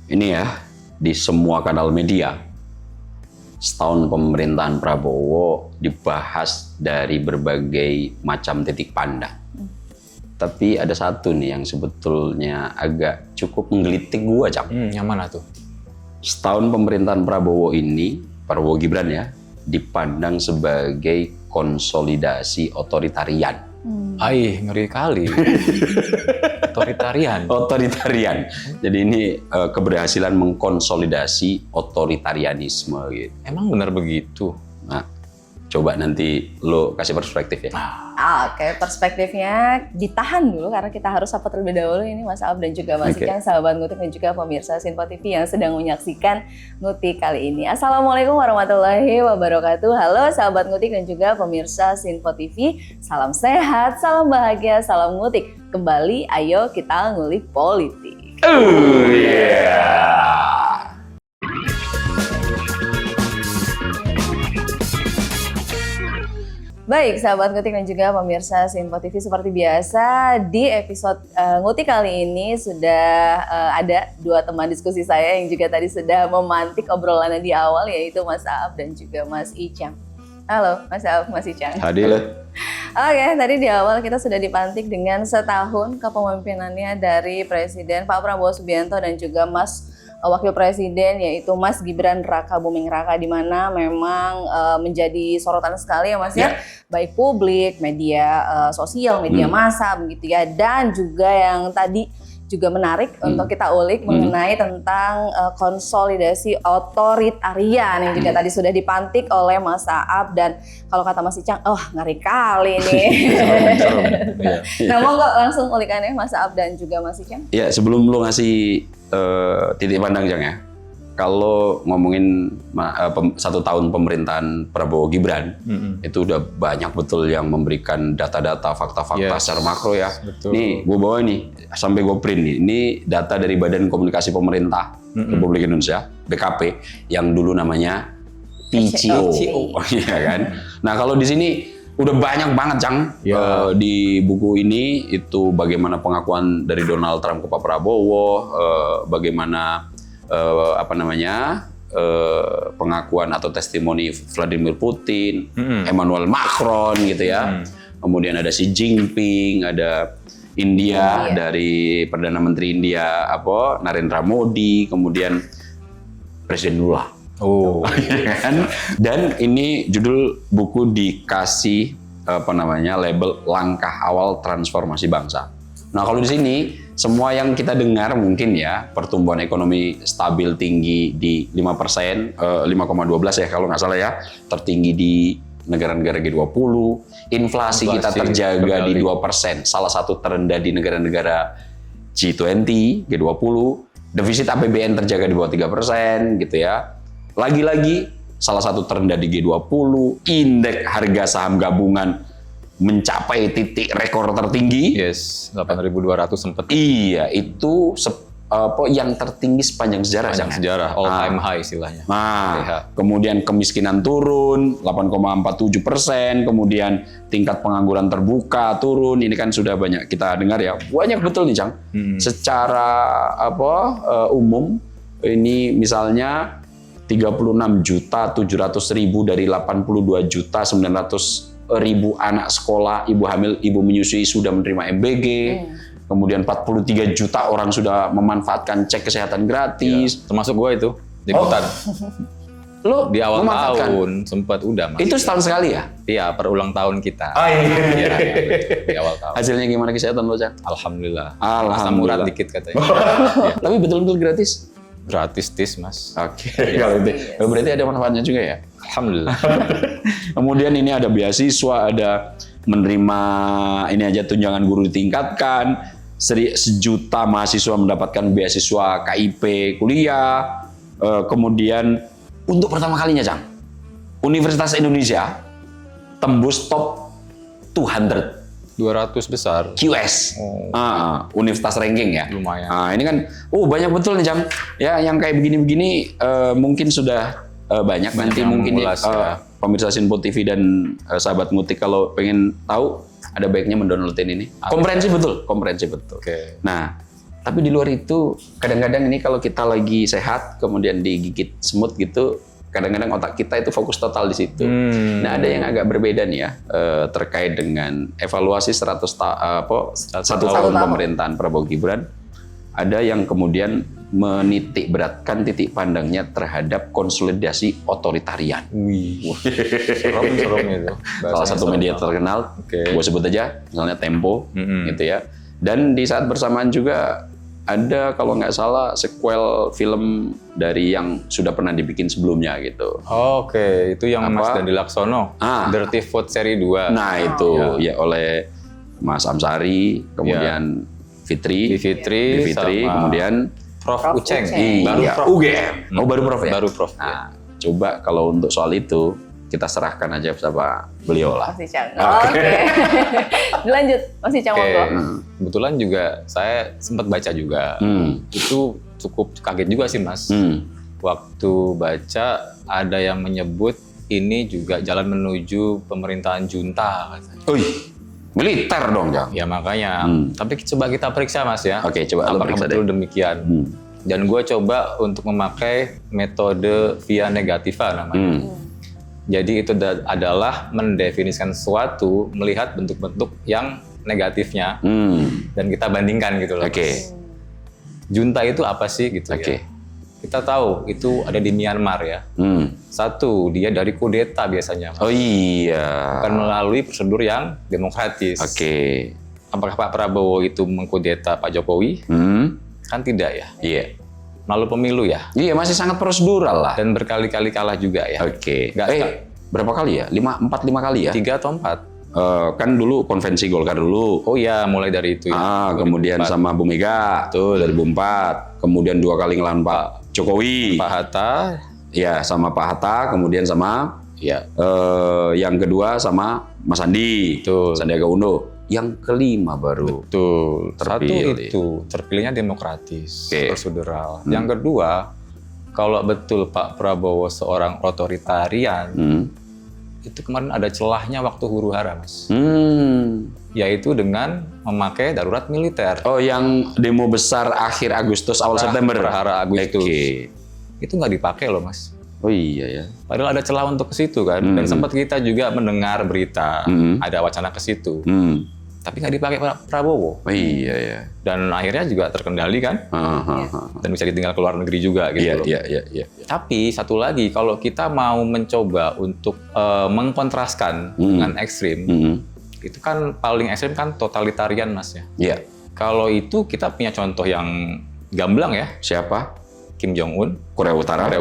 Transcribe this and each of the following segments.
Ini ya, di semua kanal media, setahun pemerintahan Prabowo dibahas dari berbagai macam titik pandang. Tapi ada satu nih yang sebetulnya agak cukup menggelitik gua, Cak. Yang mana tuh? Setahun pemerintahan Prabowo ini, Prabowo Gibran ya, dipandang sebagai konsolidasi otoritarian. Ngeri kali. Otoritarian. Jadi ini keberhasilan mengkonsolidasi otoritarianisme gitu. Emang benar begitu? Nah, coba nanti lo kasih perspektif ya. Oke, perspektifnya ditahan dulu karena kita harus sapa terlebih dahulu ini Mas Alf dan juga Mas Icang, sahabat Ngutik dan juga pemirsa Sinpo TV yang sedang menyaksikan Ngutik kali ini. Assalamualaikum warahmatullahi wabarakatuh. Halo sahabat Ngutik dan juga pemirsa Sinpo TV. Salam sehat, salam bahagia, salam Ngutik. Kembali, ayo kita ngulik politik. Baik, sahabat Ngutik dan juga pemirsa Sinpo TV, seperti biasa di episode Ngutik kali ini sudah ada dua teman diskusi saya yang juga tadi sudah memantik obrolannya di awal, yaitu Mas Aaf dan juga Mas Icang. Halo Mas Aaf, Mas Icang. Hadir. Oke, tadi di awal kita sudah dipantik dengan setahun kepemimpinannya dari Presiden Pak Prabowo Subianto dan juga Wakil Presiden yaitu Mas Gibran Raka Buming Raka, di mana memang menjadi sorotan sekali ya Mas ya, baik publik, media sosial, media massa begitu ya, dan juga yang tadi juga menarik untuk kita ulik mengenai tentang konsolidasi otoritarian yang juga tadi sudah dipantik oleh Mas Aaf, dan kalau kata Mas Icang, ngeri kali nih. Nah, monggo langsung ulikannya Mas Aaf dan juga Mas Icang. Ya, sebelum lo ngasih titik pandang, Jang ya. Kalau ngomongin 1 tahun pemerintahan Prabowo Gibran, itu udah banyak betul yang memberikan data-data, fakta-fakta secara makro ya. Betul. Nih, gue bawa nih, sampai gue print nih. Ini data dari Badan Komunikasi Pemerintah Republik Indonesia, BKP, yang dulu namanya PCO. Iya kan? Nah, kalau di sini udah banyak banget, Cang, di buku ini itu bagaimana pengakuan dari Donald Trump ke Pak Prabowo, bagaimana pengakuan atau testimoni Vladimir Putin, Emmanuel Macron gitu ya. Kemudian ada Xi Jinping, ada India dari Perdana Menteri India Narendra Modi, kemudian Presiden Lula. Kan? Dan ini judul buku dikasih label langkah awal transformasi bangsa. Nah, kalau di sini semua yang kita dengar mungkin ya, pertumbuhan ekonomi stabil tinggi di 5%, 5,12 ya kalau nggak salah ya, tertinggi di negara-negara G20, inflasi kita terjaga di 2%, salah satu terendah di negara-negara G20, G20, defisit APBN terjaga di bawah 3% gitu ya. Lagi-lagi salah satu terendah di G20, indeks harga saham gabungan mencapai titik rekor tertinggi. 8.200 sempat. Iya, itu yang tertinggi sepanjang sejarah. Sejarah, all time high istilahnya. Nah, kemudian kemiskinan turun 8,47%, kemudian tingkat pengangguran terbuka turun. Ini kan sudah banyak kita dengar ya. Banyak betul nih, Cang. Secara umum ini misalnya 36.700.000 dari 82.900.000 anak sekolah, ibu hamil, ibu menyusui sudah menerima MBG. Kemudian 43 juta orang sudah memanfaatkan cek kesehatan gratis. Termasuk gue itu, ikutan. Lo di awal tahun sempat udah Mas. Itu setahun sekali ya? Iya, per ulang tahun kita. Di awal tahun. Hasilnya gimana kesehatan lo, Cang? Alhamdulillah. Alhamdullah. Murah dikit katanya. Tapi betul-betul gratis? Gratis Mas. Oke. Berarti ada manfaatnya juga ya? Alhamdulillah. Kemudian ini ada beasiswa, ada menerima ini aja tunjangan guru ditingkatkan, 1 juta mahasiswa mendapatkan beasiswa KIP kuliah. Kemudian untuk pertama kalinya, Cang, Universitas Indonesia tembus top 200 besar. QS, Universitas ranking ya. Lumayan. Ini kan, banyak betul nih, Cang. Ya, yang kayak begini-begini mungkin sudah banyak nanti mungkin pemirsa Sinpo TV dan sahabat Ngutik kalau pengen tahu, ada baiknya mendownloadin ini. Komprehensif betul. Oke. Nah, Tapi di luar itu kadang-kadang ini kalau kita lagi sehat kemudian digigit semut gitu, kadang-kadang otak kita itu fokus total di situ. Nah, ada yang agak berbeda nih ya terkait dengan evaluasi 1 tahun pemerintahan Prabowo Gibran. Ada yang kemudian menitik beratkan titik pandangnya terhadap konsolidasi otoritarian. Wih, serem itu. Salah satu media terkenal, gue sebut aja, misalnya Tempo, gitu ya. Dan di saat bersamaan juga ada kalau nggak salah sequel film dari yang sudah pernah dibikin sebelumnya gitu. Oke, itu yang Mas Dandi Laksono, Dirty Food seri 2. Nah itu ya oleh Mas Amsari, kemudian Fitri, kemudian Prof. Uceng. Baru Prof. UGM. Baru Prof ya? Baru Prof. Nah, coba kalau untuk soal itu kita serahkan aja sama beliau lah. Mas Icang. Oke. Dilanjut, Mas Icang monggo. Kebetulan juga saya sempat baca juga. Itu cukup kaget juga sih, Mas. Waktu baca ada yang menyebut ini juga jalan menuju pemerintahan junta katanya. Militer dong, Jang. Ya makanya. Tapi coba kita periksa, Mas ya. Oke, coba apakah betul demikian. Dan gue coba untuk memakai metode via negativa namanya. Jadi itu adalah mendefinisikan sesuatu, melihat bentuk-bentuk yang negatifnya, dan kita bandingkan gitu loh. Junta itu apa sih gitu ya? Kita tahu itu ada di Myanmar ya. Satu, dia dari kudeta biasanya. Mas. Bukan melalui prosedur yang demokratis. Apakah Pak Prabowo itu mengkudeta Pak Jokowi? Kan tidak ya. Lalu pemilu ya? Iya, masih sangat prosedural lah. Dan berkali-kali kalah juga ya. Berapa kali ya? 4-5 kali ya? 3 atau 4. Kan dulu konvensi Golkar dulu. Oh iya, mulai dari itu ya. Kemudian sama Bu Mega, 2004. Kemudian 2 kali ngelawan Pak Jokowi. Pak Hatta. Ya, sama Pak Hatta. Kemudian sama yang kedua sama Mas Sandi. Sandiaga Uno. Yang kelima baru terpilih. Satu itu terpilihnya demokratis, prosedural. Yang kedua, kalau betul Pak Prabowo seorang otoritarian, itu kemarin ada celahnya waktu huru-hara, Mas. Yaitu dengan memakai darurat militer. Yang demo besar akhir Agustus, awal September. Hara Agustus. Itu nggak dipakai loh, Mas. Oh iya ya. Padahal ada celah untuk ke situ kan. Dan sempat kita juga mendengar berita, ada wacana ke situ. Tapi nggak dipakai Pak Prabowo. Oh iya ya. Dan akhirnya juga terkendali kan. Dan bisa ditinggal ke luar negeri juga gitu loh. Iya. Tapi satu lagi, kalau kita mau mencoba untuk mengkontraskan dengan ekstrim, itu kan paling ekstrim kan totalitarian, Mas ya. Iya. Kalau itu kita punya contoh yang gamblang ya. Siapa? Kim Jong Un. Korea Utara.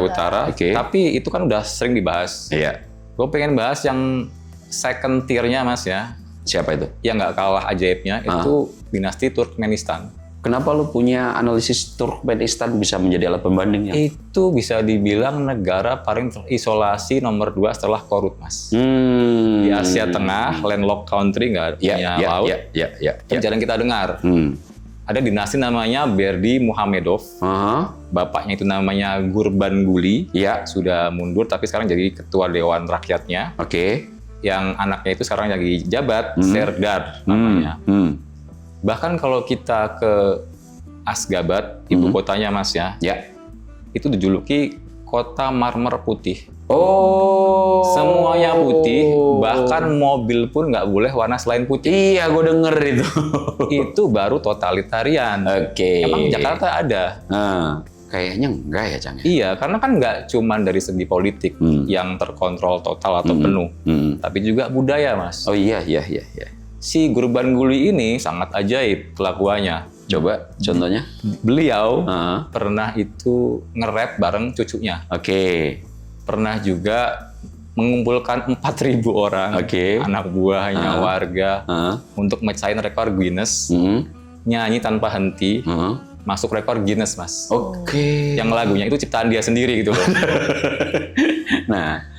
Tapi itu kan udah sering dibahas. Iya. Gue pengen bahas yang second tier-nya, Mas ya. Siapa itu? Yang nggak kalah ajaibnya itu dinasti Turkmenistan. Kenapa lu punya analisis Turkmenistan bisa menjadi alat pembandingnya? Itu bisa dibilang negara paling terisolasi nomor 2 setelah Korut, Mas. Di Asia Tengah, landlocked country, nggak punya laut. Jarang kita dengar. Ada dinasti namanya Berdi Muhamedov. Bapaknya itu namanya Gurbanguly. Sudah mundur tapi sekarang jadi ketua Dewan Rakyatnya. Yang anaknya itu sekarang lagi jabat, Serdar namanya. Bahkan kalau kita ke Asgabat, ibu kotanya, Mas ya, itu dijuluki kota marmer putih. Semuanya putih, bahkan mobil pun nggak boleh warna selain putih. Iya, gue denger itu. Itu baru totalitarian. Emang Jakarta ada? Kayaknya enggak ya, Cang? Iya, karena kan nggak cuma dari segi politik yang terkontrol total atau penuh, tapi juga budaya, Mas. Oh iya. Si Gurbanguly ini sangat ajaib kelakuannya. Coba contohnya? Beliau pernah itu nge-rap bareng cucunya. Pernah juga mengumpulkan 4.000 orang, anak buahnya, warga, untuk mecahin rekor Guinness, nyanyi tanpa henti, masuk rekor Guinness, Mas. Yang lagunya itu ciptaan dia sendiri gitu loh.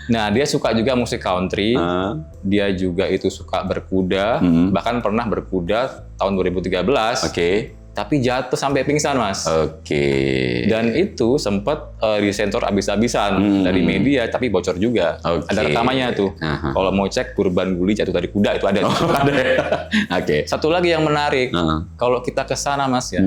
Nah, dia suka juga musik country. Dia juga itu suka berkuda, bahkan pernah berkuda tahun 2013. Tapi jatuh sampai pingsan, Mas. Dan itu sempat disensor abis-abisan dari media, tapi bocor juga. Ada rekamannya tuh. Kalau mau cek Gurbanguly jatuh dari kuda itu ada. Satu lagi yang menarik, kalau kita ke sana, Mas ya,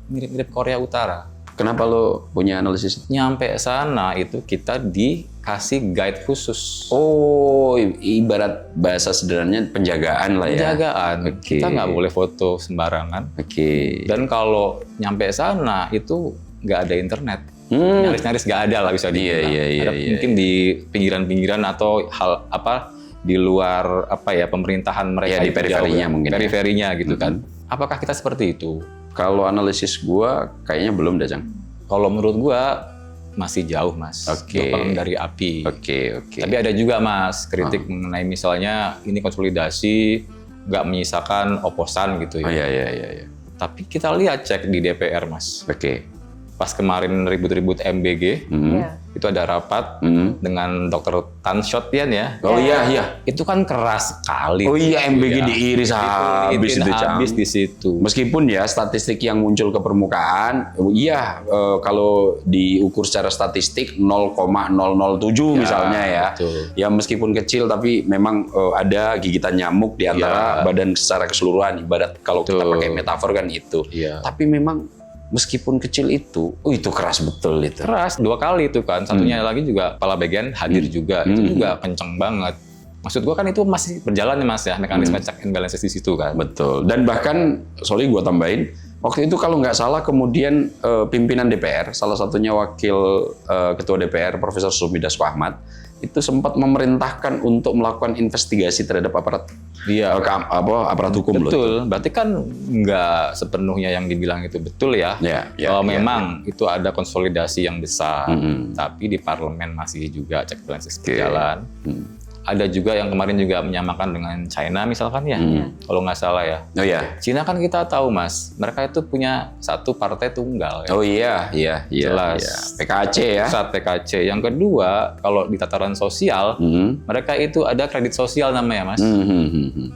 mirip-mirip Korea Utara. Kenapa lo punya analisis? Nyampe sana itu kita dikasih guide khusus. Oh, ibarat bahasa sederhananya penjagaan lah ya. Penjagaan. Oke. Kita nggak boleh foto sembarangan. Oke. Dan kalau nyampe sana itu nggak ada internet. Nyaris-nyaris nggak ada lah bisa dibilang. Iya, Mungkin di pinggiran-pinggiran atau hal apa di luar apa ya pemerintahan mereka. Ya, di itu periferinya jauh, mungkin ya. Periferinya gitu kan. Apakah kita seperti itu? Kalau analisis gua kayaknya belum dah, Cang. Kalau menurut gua masih jauh, Mas. Oke. Jauh dari api. Oke. Tapi ada juga, Mas, kritik mengenai misalnya ini konsolidasi nggak menyisakan oposan gitu ya. Oh iya. Tapi kita lihat cek di DPR, Mas. Oke. Pas kemarin ribut-ribut MBG, Ya. itu ada rapat dengan Dr. Tan Shot-Tian ya. Oh iya. Itu kan keras sekali. Oh iya, MBG Ya. diiris habis itu, Cang. Habis di situ. Meskipun ya statistik yang muncul ke permukaan, kalau diukur secara statistik 0,007 misalnya ya. Betul. Ya meskipun kecil tapi memang ada gigitan nyamuk di antara badan secara keseluruhan. Ibarat kalau kita pakai metafor kan itu. Iya. Tapi memang meskipun kecil itu keras betul itu. Keras 2 kali itu kan. Satunya lagi juga kepala bagian hadir juga. Itu juga kenceng banget. Maksud gua kan itu masih berjalan ya Mas ya, mekanisme check and balances di situ kan. Betul. Dan bahkan, sorry gue tambahin, waktu itu kalau nggak salah kemudian pimpinan DPR, salah satunya wakil ketua DPR Profesor Sumi Dasko Ahmad, itu sempat memerintahkan untuk melakukan investigasi terhadap aparat aparat hukum loh. Betul. Berarti kan nggak sepenuhnya yang dibilang itu betul ya. Memang itu ada konsolidasi yang besar, tapi di parlemen masih juga check balances berjalan. Ada juga yang kemarin juga menyamakan dengan China misalkan ya, kalau nggak salah ya. Oh iya. Cina kan kita tahu Mas, mereka itu punya satu partai tunggal. Ya. Oh iya. Jelas. Iya. PKC ya. Saat PKC. Yang kedua, kalau di tataran sosial, mereka itu ada kredit sosial namanya Mas.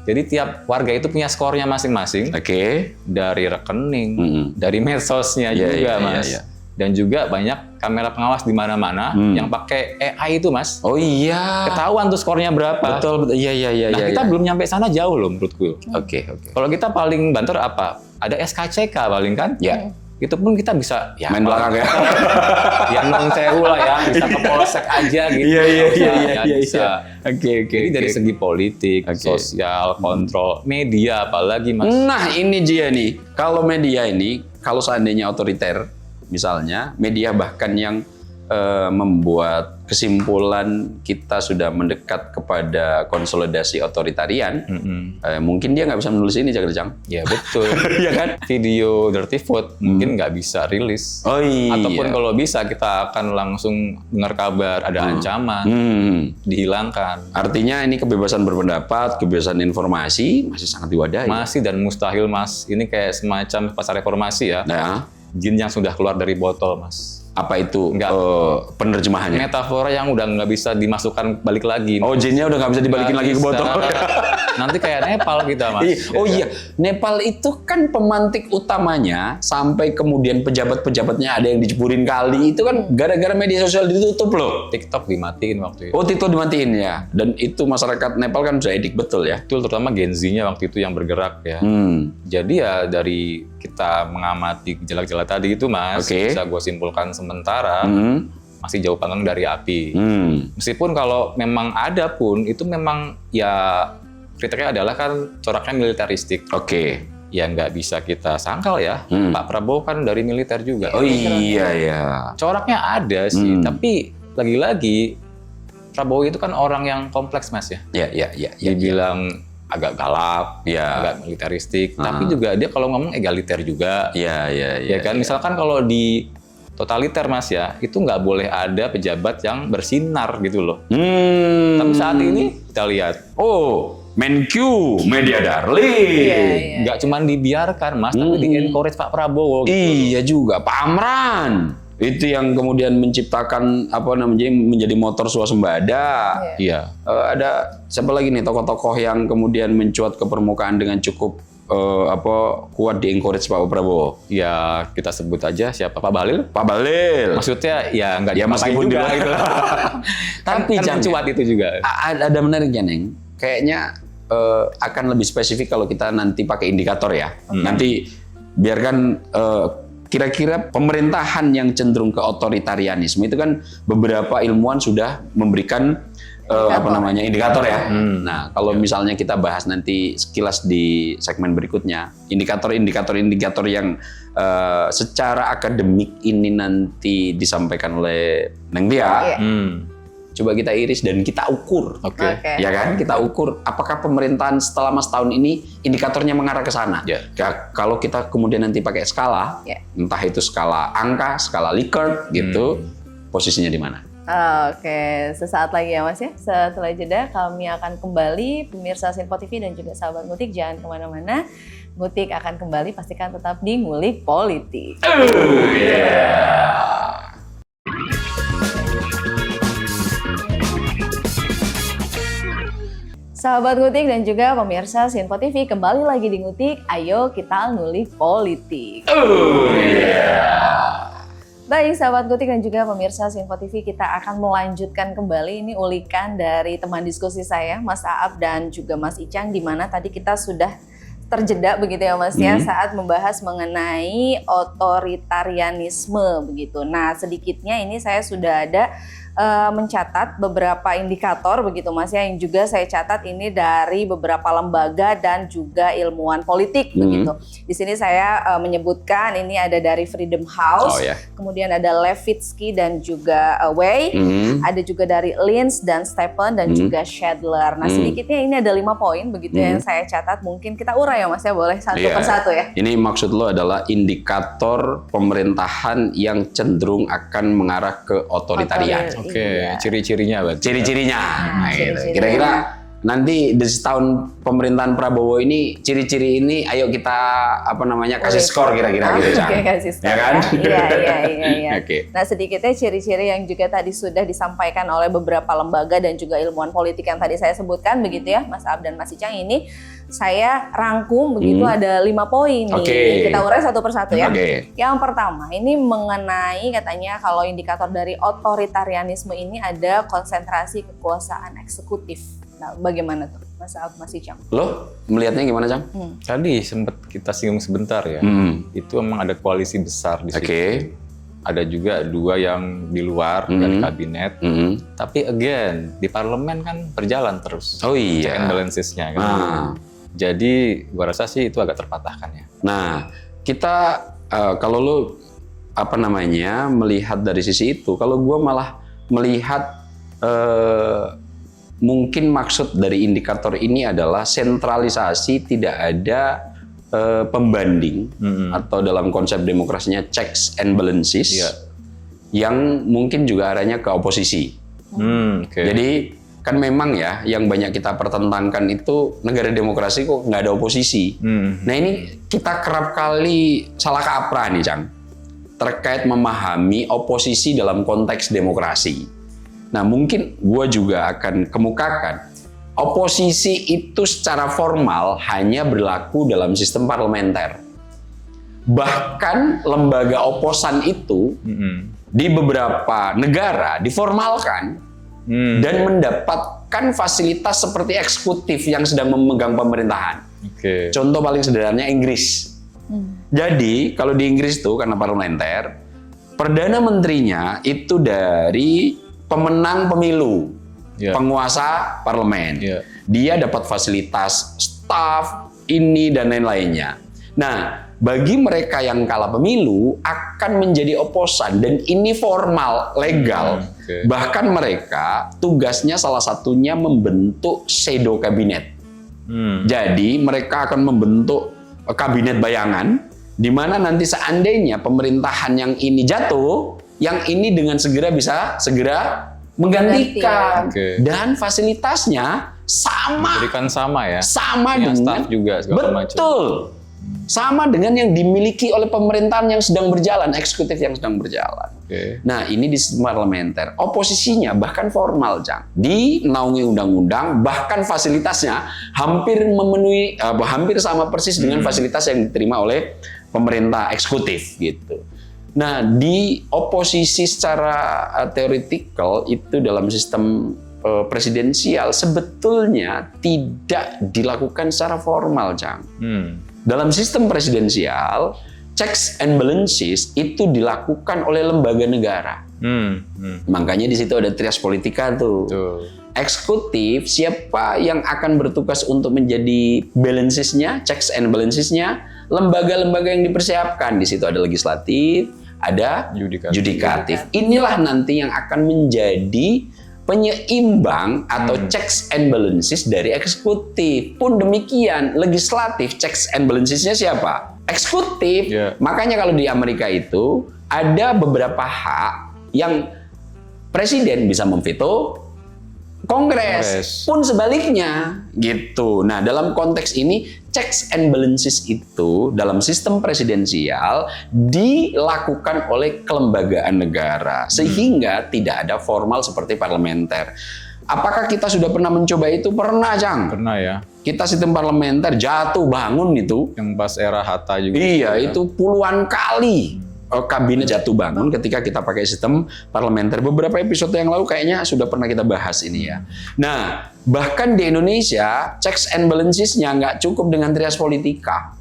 Jadi tiap warga itu punya skornya masing-masing. Oke. Dari rekening, dari medsosnya juga Mas. Iya. Dan juga banyak kamera pengawas di mana-mana yang pakai AI itu, Mas. Oh iya. Ketahuan tuh skornya berapa. Betul. Iya. Nah, kita belum nyampe sana jauh loh menurutku. Oke. Kalau kita paling banter apa? Ada SKCK paling kan? Ya. Itu pun kita bisa ya main belakang ya. yang non sewu lah ya, bisa ke polsek aja gitu. Iya. Bisa. Oke. Jadi dari segi politik, sosial, kontrol, media apalagi Mas. Nah, ini dia nih. Kalau media ini, kalau seandainya otoriter, misalnya media bahkan yang membuat kesimpulan kita sudah mendekat kepada konsolidasi otoritarian, mungkin dia nggak bisa menulis ini, Cang. Ya betul. Iya kan? Video Dirty Vote mungkin nggak bisa rilis. Oh iya. Ataupun kalau bisa kita akan langsung dengar kabar ada ancaman, dihilangkan. Artinya ini kebebasan berpendapat, kebebasan informasi masih sangat diwadahi. Masih dan mustahil Mas. Ini kayak semacam pasar reformasi ya. Nah, jin yang sudah keluar dari botol Mas. apa itu penerjemahannya? Metafora yang udah nggak bisa dimasukkan balik lagi. Oh, jinnya udah nggak bisa dibalikin lagi ke botol. Nanti kayak Nepal kita, Mas. Oh iya, Nepal itu kan pemantik utamanya sampai kemudian pejabat-pejabatnya ada yang diceburin kali. Itu kan gara-gara media sosial ditutup loh. TikTok dimatiin waktu itu. Oh, TikTok dimatiin ya. Dan itu masyarakat Nepal kan sudah edik betul ya. Betul, terutama Gen Z-nya waktu itu yang bergerak ya. Jadi ya dari kita mengamati gejala-gejala tadi itu, Mas, bisa gue simpulkan sementara masih jauh panggang dari api. Meskipun kalau memang ada pun, itu memang ya kritiknya adalah kan coraknya militeristik. Ya nggak bisa kita sangkal ya. Pak Prabowo kan dari militer juga. Oh iya ya. Coraknya ada sih, tapi lagi-lagi Prabowo itu kan orang yang kompleks, Mas ya. Iya. Dibilang agak galak, agak militeristik, tapi juga dia kalau ngomong egaliter juga. Iya kan, misalkan kalau di totaliter, Mas ya, itu nggak boleh ada pejabat yang bersinar gitu loh. Tapi saat ini kita lihat, Menkyu, media darling. Nggak cuma dibiarkan, Mas, tapi di-encourage Pak Prabowo. Gitu. Iya juga, Pak Amran. Itu yang kemudian menciptakan menjadi motor swasembada. Iya. Ada siapa lagi nih tokoh-tokoh yang kemudian mencuat ke permukaan dengan cukup kuat di-encourage Pak Prabowo? Ya kita sebut aja siapa, Pak Bahlil. Pak Bahlil. Maksudnya ya nggak meskipun juga gitu. Tapi kan mencuat itu juga. Ada menariknya, Neng. Kayaknya akan lebih spesifik kalau kita nanti pakai indikator ya. Nanti biarkan kira-kira pemerintahan yang cenderung ke otoritarianisme itu kan beberapa ilmuwan sudah memberikan indikator ya. Nah, kalau misalnya kita bahas nanti sekilas di segmen berikutnya, indikator yang secara akademik ini nanti disampaikan oleh Neng Tia. Coba kita iris dan kita ukur. Ya kan? Kita ukur apakah pemerintahan selama setahun ini indikatornya mengarah ke sana. Ya, kalau kita kemudian nanti pakai skala, entah itu skala angka, skala Likert gitu, posisinya di mana? Oke, sesaat lagi ya Mas ya. Setelah jeda kami akan kembali, pemirsa Sinpo TV dan juga sahabat Ngutik, jangan kemana-mana. Ngutik akan kembali, pastikan tetap di Ngulik Politik. Sahabat Ngutik dan juga pemirsa Sinpo TV, kembali lagi di Ngutik, ayo kita ngulik politik. Baik sahabat Ngutik dan juga pemirsa Sinpo TV, kita akan melanjutkan kembali ini ulikan dari teman diskusi saya, Mas Aap dan juga Mas Icang, di mana tadi kita sudah terjeda begitu ya Mas ya, saat membahas mengenai otoritarianisme begitu. Nah, sedikitnya ini saya sudah ada mencatat beberapa indikator begitu Mas ya, yang juga saya catat ini dari beberapa lembaga dan juga ilmuwan politik begitu. Di sini saya menyebutkan ini ada dari Freedom House, kemudian ada Levitsky dan juga Way, ada juga dari Linz dan Stephen dan juga Shadler. Nah, sedikitnya ini ada 5 poin begitu yang saya catat, mungkin kita urai ya Mas ya, boleh satu persatu ya. Ini maksud lo adalah indikator pemerintahan yang cenderung akan mengarah ke otoritarian. Ciri-cirinya berarti. Ciri-cirinya. Kira-kira nanti di setahun pemerintahan Prabowo ini, ciri-ciri ini ayo kita kasih skor kira-kira gitu, Cang. Kasih skor. Ya kan? Iya. Nah, sedikitnya ciri-ciri yang juga tadi sudah disampaikan oleh beberapa lembaga dan juga ilmuwan politik yang tadi saya sebutkan begitu ya, Mas Aap dan Mas Icang, ini saya rangkum begitu ada 5 poin nih. Kita urai satu persatu ya. Yang pertama, ini mengenai katanya kalau indikator dari otoritarianisme ini ada konsentrasi kekuasaan eksekutif. Nah, bagaimana tuh Mas Aap, Mas Icang? Lo melihatnya gimana, Cang? Tadi sempat kita singgung sebentar ya. Itu memang ada koalisi besar di situ. Ada juga 2 yang di luar dari kabinet. Tapi again, di parlemen kan berjalan terus. Check and balancesnya kan. Jadi gua rasa sih itu agak terpatahkan ya. Nah, kita kalau lo melihat dari sisi itu, kalau gua malah melihat mungkin maksud dari indikator ini adalah sentralisasi, tidak ada pembanding atau dalam konsep demokrasinya checks and balances yang mungkin juga arahnya ke oposisi. Jadi kan memang ya yang banyak kita pertentangkan itu negara demokrasi kok nggak ada oposisi. Nah, ini kita kerap kali salah kaprah nih, Cang, terkait memahami oposisi dalam konteks demokrasi. Nah, mungkin gue juga akan kemukakan oposisi itu secara formal hanya berlaku dalam sistem parlementer. Bahkan lembaga oposan itu di beberapa negara diformalkan dan mendapatkan fasilitas seperti eksekutif yang sedang memegang pemerintahan. Contoh paling sederhananya Inggris. Jadi kalau di Inggris tuh karena parlementer, perdana menterinya itu dari pemenang pemilu, penguasa parlemen. Dia dapat fasilitas staf ini dan lain-lainnya. Nah, bagi mereka yang kalah pemilu akan menjadi oposan dan ini formal, legal. Bahkan mereka tugasnya salah satunya membentuk shadow kabinet. Jadi mereka akan membentuk kabinet bayangan di mana nanti seandainya pemerintahan yang ini jatuh, yang ini dengan segera bisa menggantikan. Dan fasilitasnya sama. Diberikan sama ya. Sama dengan staf juga segala macam. Betul. Sama dengan yang dimiliki oleh pemerintahan yang sedang berjalan, eksekutif yang sedang berjalan. Nah, ini di sistem parlementer. Oposisinya bahkan formal, Cang. Dinaungi undang-undang, bahkan fasilitasnya hampir memenuhi, hampir sama persis dengan fasilitas yang diterima oleh pemerintah eksekutif gitu. Nah, di oposisi secara teoretikal itu dalam sistem presidensial sebetulnya tidak dilakukan secara formal, Cang. Dalam sistem presidensial, checks and balances itu dilakukan oleh lembaga negara. Makanya di situ ada trias politika tuh. Betul. Eksekutif, siapa yang akan bertugas untuk menjadi balancesnya, checks and balancesnya, lembaga-lembaga yang dipersiapkan. Di situ ada legislatif, ada yudikatif. Inilah nanti yang akan menjadi penyeimbang atau checks and balances dari eksekutif. Pun demikian, legislatif, checks and balancesnya siapa? Eksekutif. Makanya kalau di Amerika itu ada beberapa hak yang presiden bisa memveto, Kongres pun sebaliknya gitu. Nah, dalam konteks ini checks and balances itu dalam sistem presidensial dilakukan oleh kelembagaan negara sehingga tidak ada formal seperti parlementer. Apakah kita sudah pernah mencoba itu? Pernah, Cang. Pernah ya. Kita sistem parlementer jatuh bangun itu. Yang pas era Hatta juga. Iya, itu puluhan kali. Kabinet jatuh bangun ketika kita pakai sistem parlementer. Beberapa episode yang lalu kayaknya sudah pernah kita bahas ini ya. Nah, bahkan di Indonesia checks and balancesnya nggak cukup dengan trias politika.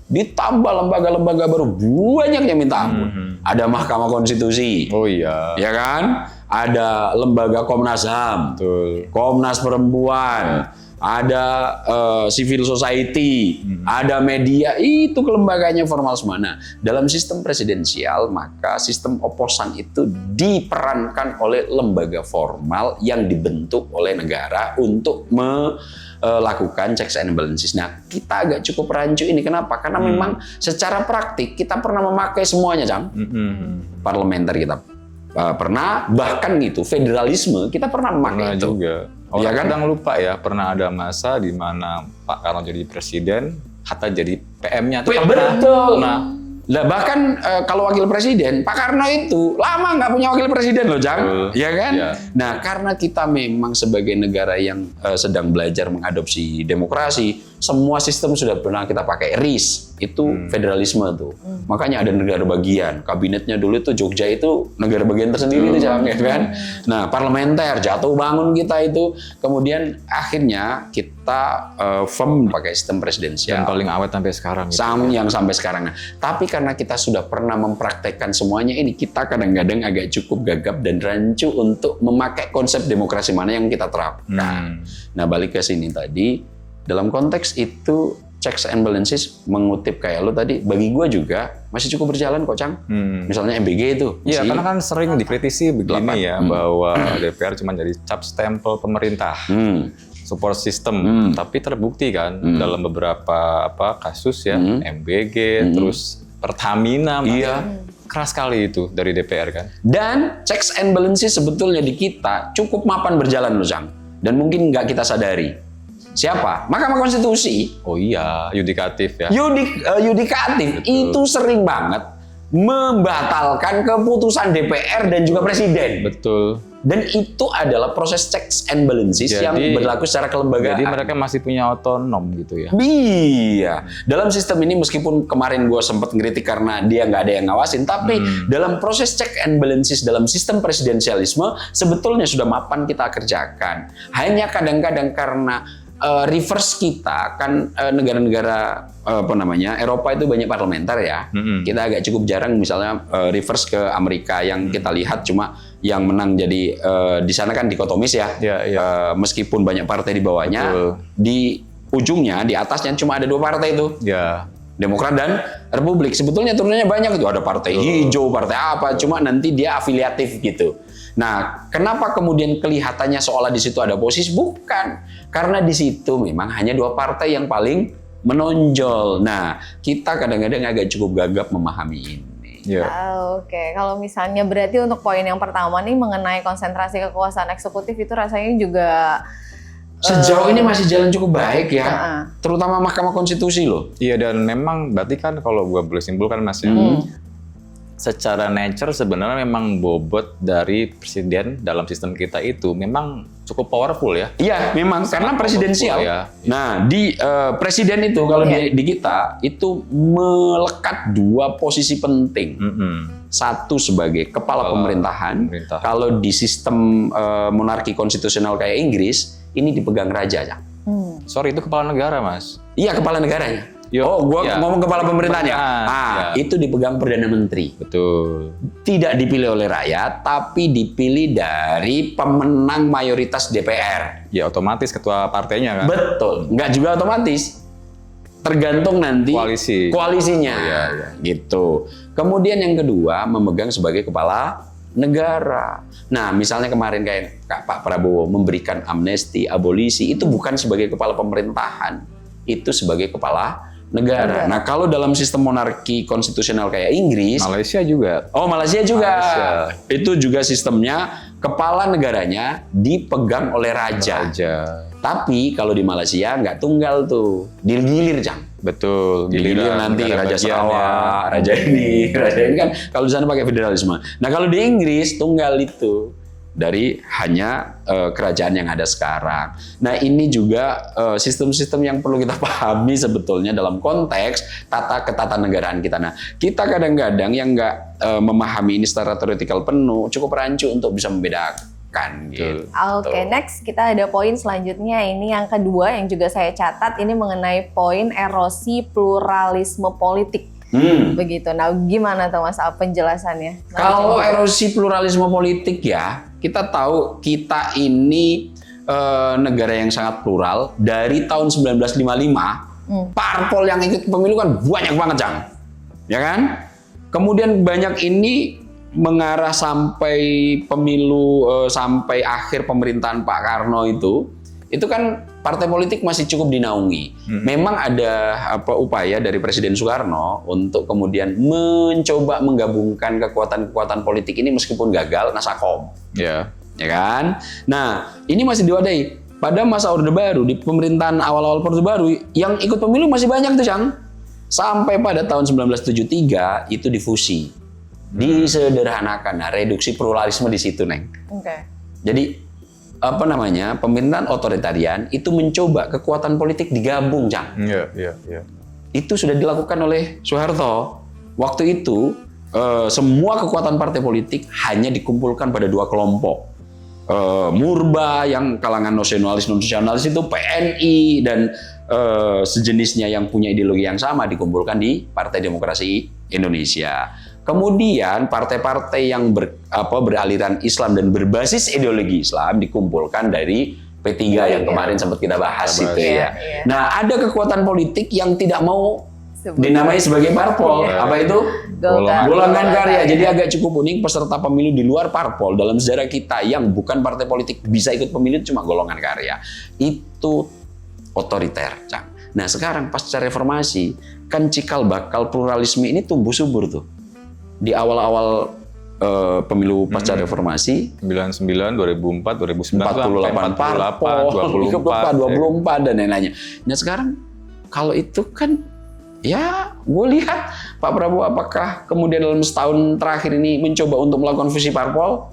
Ditambah lembaga-lembaga baru banyak yang minta ampun. Ada Mahkamah Konstitusi. Oh iya. Ya kan? Ada lembaga Komnas HAM. Betul. Komnas Perempuan. Ada civil society, ada media, itu kelembagaannya formal semua. Nah, dalam sistem presidensial, maka sistem oposan itu diperankan oleh lembaga formal yang dibentuk oleh negara untuk melakukan checks and balances. Nah, kita agak cukup rancu ini. Kenapa? Karena memang secara praktik kita pernah memakai semuanya, Cang. Parlementer kita pernah, bahkan gitu, federalisme kita pernah memakai itu. Juga. Orang kadang lupa ya, pernah ada masa di mana Pak Karno jadi presiden, Hatta jadi PM-nya. Betul. Nah, bahkan kalau wakil presiden, Pak Karno itu lama nggak punya wakil presiden loh, Jang. Ya kan? Ya. Nah, karena kita memang sebagai negara yang sedang belajar mengadopsi demokrasi, semua sistem sudah pernah kita pakai. RIS, itu federalisme tuh. Makanya ada negara bagian. Kabinetnya dulu itu Jogja itu negara bagian tersendiri tuh, Jang, ya kan? Nah, parlementer, jatuh bangun kita itu. Kemudian akhirnya kita firm pakai sistem presidensial. Yang paling awet sampai sekarang. Gitu. Yang sampai sekarang. Nah, tapi karena kita sudah pernah mempraktekkan semuanya ini, kita kadang-kadang agak cukup gagap dan rancu untuk memakai konsep demokrasi mana yang kita terapkan. Nah, balik ke sini tadi, dalam konteks itu checks and balances mengutip kayak lo tadi, bagi gue juga masih cukup berjalan kok, Cang. Misalnya MBG itu. Iya, karena kan sering dikritisi begini ya, bahwa DPR cuma jadi cap stempel pemerintah. Support system, tapi terbukti kan dalam beberapa kasus ya, MBG, terus Pertamina, keras sekali itu dari DPR kan. Dan checks and balances sebetulnya di kita cukup mapan berjalan loh, Cang. Dan mungkin nggak kita sadari. Siapa? Mahkamah Konstitusi. Oh iya, yudikatif ya. Yudikatif itu sering banget membatalkan keputusan DPR dan juga presiden. Betul. Dan itu adalah proses checks and balances yang berlaku secara kelembagaan. Jadi mereka masih punya otonom gitu ya? Iya. Dalam sistem ini meskipun kemarin gue sempat ngeritik karena dia nggak ada yang ngawasin, tapi dalam proses check and balances dalam sistem presidensialisme sebetulnya sudah mapan kita kerjakan. Hanya kadang-kadang karena reverse kita kan negara-negara Eropa itu banyak parlementer ya. Kita agak cukup jarang misalnya reverse ke Amerika yang kita lihat cuma yang menang jadi di sana kan dikotomis ya. Meskipun banyak partai di bawahnya, di ujungnya di atasnya cuma ada 2 partai itu. Demokrat dan Republik. Sebetulnya turunannya banyak itu, ada partai hijau, partai apa, cuma nanti dia afiliatif gitu. Nah, kenapa kemudian kelihatannya seolah di situ ada posisi? Bukan. Karena di situ memang hanya 2 partai yang paling menonjol. Nah, kita kadang-kadang agak cukup gagap memahami ini. Oke. Kalau misalnya berarti untuk poin yang pertama nih mengenai konsentrasi kekuasaan eksekutif itu rasanya juga sejauh ini masih jalan cukup baik ya. Terutama Mahkamah Konstitusi loh. Iya, dan memang berarti kan kalau gue boleh simpulkan Mas ya. Secara nature sebenarnya memang bobot dari presiden dalam sistem kita itu memang cukup powerful ya. Iya, memang karena presidensial. Ya. Nah, di presiden itu kalau di kita itu melekat 2 posisi penting. Satu sebagai kepala pemerintahan. Kalau di sistem monarki konstitusional kayak Inggris, ini dipegang raja, Cang. Sorry, itu kepala negara, Mas. Iya, kepala negaranya. gua ngomong kepala pemerintahnya. Pemerintahan, Itu dipegang Perdana Menteri. Betul. Tidak dipilih oleh rakyat, tapi dipilih dari pemenang mayoritas DPR. Ya otomatis ketua partainya kan. Betul. Nggak juga otomatis. Tergantung nanti koalisinya. Iya. Gitu. Kemudian yang kedua, memegang sebagai kepala negara. Nah, misalnya kemarin kayak Pak Prabowo memberikan amnesti, abolisi, itu bukan sebagai kepala pemerintahan, itu sebagai kepala negara. Nah, kalau dalam sistem monarki konstitusional kayak Inggris, Malaysia juga. Malaysia juga. Itu juga sistemnya kepala negaranya dipegang oleh raja. Tapi kalau di Malaysia nggak tunggal tuh, gilir Jang. Betul. Gilir nanti Raja Sarawak, Raja ini kan kalau di sana pakai federalisme. Nah kalau di Inggris tunggal itu dari hanya kerajaan yang ada sekarang. Nah ini juga sistem-sistem yang perlu kita pahami sebetulnya dalam konteks tata ketatanegaraan kita. Nah kita kadang-kadang yang nggak memahami ini secara teoretikal penuh cukup rancu untuk bisa membedakan. Gitu. Oke, next kita ada poin selanjutnya, ini yang kedua yang juga saya catat, ini mengenai poin erosi pluralisme politik. Begitu. Nah, gimana tuh Mas penjelasannya? Kalau erosi pluralisme politik ya, kita tahu kita ini negara yang sangat plural. Dari tahun 1955, parpol yang ikut pemilu kan banyak banget, Jang. Ya kan? Kemudian banyak ini mengarah sampai pemilu, sampai akhir pemerintahan Pak Karno itu kan partai politik masih cukup dinaungi. Memang ada upaya dari Presiden Soekarno untuk kemudian mencoba menggabungkan kekuatan-kekuatan politik ini meskipun gagal, Nasakom. Ya kan? Nah, ini masih diwadahi. Pada masa Orde Baru, di pemerintahan awal-awal Orde Baru, yang ikut pemilu masih banyak tuh, Cang. Sampai pada tahun 1973 itu difusi. Disederhanakan, nah, reduksi pluralisme di situ, Neng. Jadi pemerintahan otoritarian itu mencoba kekuatan politik digabung, Cang. Iya. Itu sudah dilakukan oleh Soeharto. Waktu itu semua kekuatan partai politik hanya dikumpulkan pada dua kelompok. Murba yang kalangan nasionalis non-nasionalis itu PNI dan sejenisnya yang punya ideologi yang sama dikumpulkan di Partai Demokrasi Indonesia. Kemudian partai-partai yang beraliran Islam dan berbasis ideologi Islam dikumpulkan dari P3 yang kemarin sempat kita bahas itu ya. Nah, ada kekuatan politik yang tidak mau dinamai sebagai parpol. Apa itu? Golongan karya. Jadi agak cukup unik, peserta pemilu di luar parpol dalam sejarah kita yang bukan partai politik bisa ikut pemilu cuma golongan karya. Itu otoriter, Cang. Nah, sekarang pasca reformasi kan cikal bakal pluralisme ini tumbuh subur tuh. Di awal-awal pemilu pasca reformasi 99, 2004, 2009 48 parpol, 24 dan lain-lainnya. Nah sekarang kalau itu kan ya gue lihat Pak Prabowo apakah kemudian dalam setahun terakhir ini mencoba untuk melakukan fusi parpol,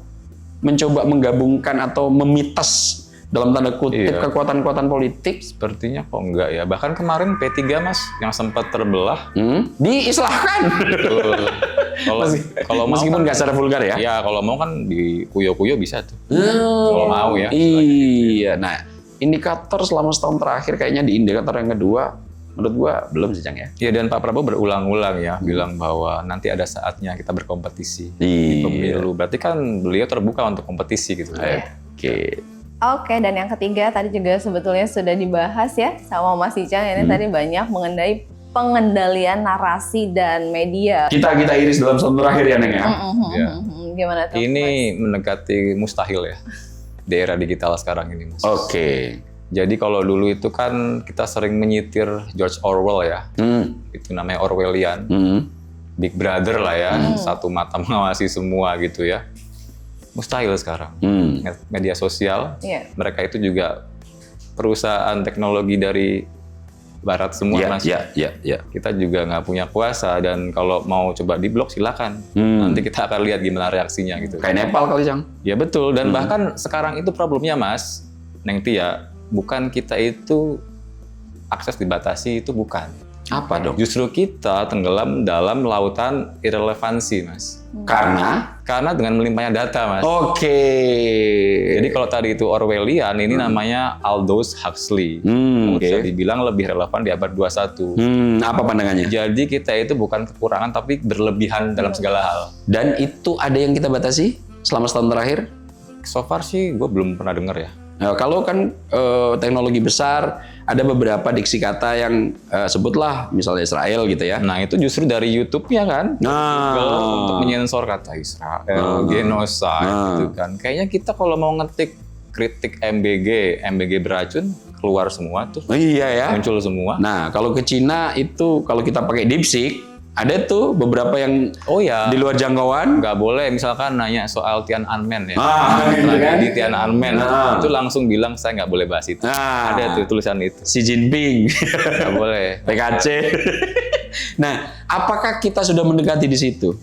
mencoba menggabungkan atau memitas dalam tanda kutip kekuatan-kekuatan politik? Sepertinya kok enggak ya. Bahkan kemarin P3 Mas yang sempat terbelah diislahkan. Kalau meskipun nggak secara vulgar ya. Iya, kalau mau kan di kuyo-kuyo bisa tuh. Kalau mau ya. Iya. Nah, indikator selama setahun terakhir kayaknya di indikator yang kedua menurut gua belum sih, Cang ya. Iya, dan Pak Prabowo berulang-ulang ya bilang bahwa nanti ada saatnya kita berkompetisi di pemilu. Berarti kan beliau terbuka untuk kompetisi gitu. Oke, dan yang ketiga tadi juga sebetulnya sudah dibahas ya sama Mas Icang. Ini tadi banyak mengenai pengendalian narasi dan media. Kita iris dalam setahun terakhir ya, Neng ya. Gimana tuh? Ini mendekati mustahil ya di era digital sekarang ini, Mas. Jadi kalau dulu itu kan kita sering menyitir George Orwell ya, itu namanya Orwellian, Big Brother lah ya, satu mata mengawasi semua gitu ya. Mustahil sekarang. Media sosial, mereka itu juga perusahaan teknologi dari Barat semua, Mas. Kita juga nggak punya kuasa dan kalau mau coba diblok silakan. Nanti kita akan lihat gimana reaksinya gitu. Kayak Nepal kali, Cang. Ya betul, dan bahkan sekarang itu problemnya, Mas, Neng Tia, bukan kita itu akses dibatasi, itu bukan. Apa dong? Justru kita tenggelam dalam lautan irrelevansi, Mas. Karena dengan melimpahnya data, Mas. Oke. Jadi kalau tadi itu Orwellian, ini namanya Aldous Huxley. Bisa dibilang lebih relevan di abad 21. Apa pandangannya? Jadi kita itu bukan kekurangan, tapi berlebihan dalam segala hal. Dan itu ada yang kita batasi selama setahun terakhir? So far sih gue belum pernah dengar ya. Nah, kalau kan teknologi besar, ada beberapa diksi kata yang sebutlah misalnya Israel gitu ya. Nah itu justru dari YouTube-nya kan, Google untuk Nah, menyensor kata Israel, genocide gitu kan. Kayaknya kita kalau mau ngetik kritik MBG beracun, keluar semua tuh, iya ya. muncul semua. Nah, kalau ke Cina itu kalau kita pakai DeepSeek, ada tuh beberapa yang Oh ya, di luar jangkauan. nggak boleh misalkan nanya soal Tiananmen ya, Gitu kan? di Tiananmen itu langsung bilang saya nggak boleh bahas itu. Nah, Ada tuh tulisan itu, Xi Jinping, nggak boleh. PKC. Nah, apakah kita sudah mendekati di situ?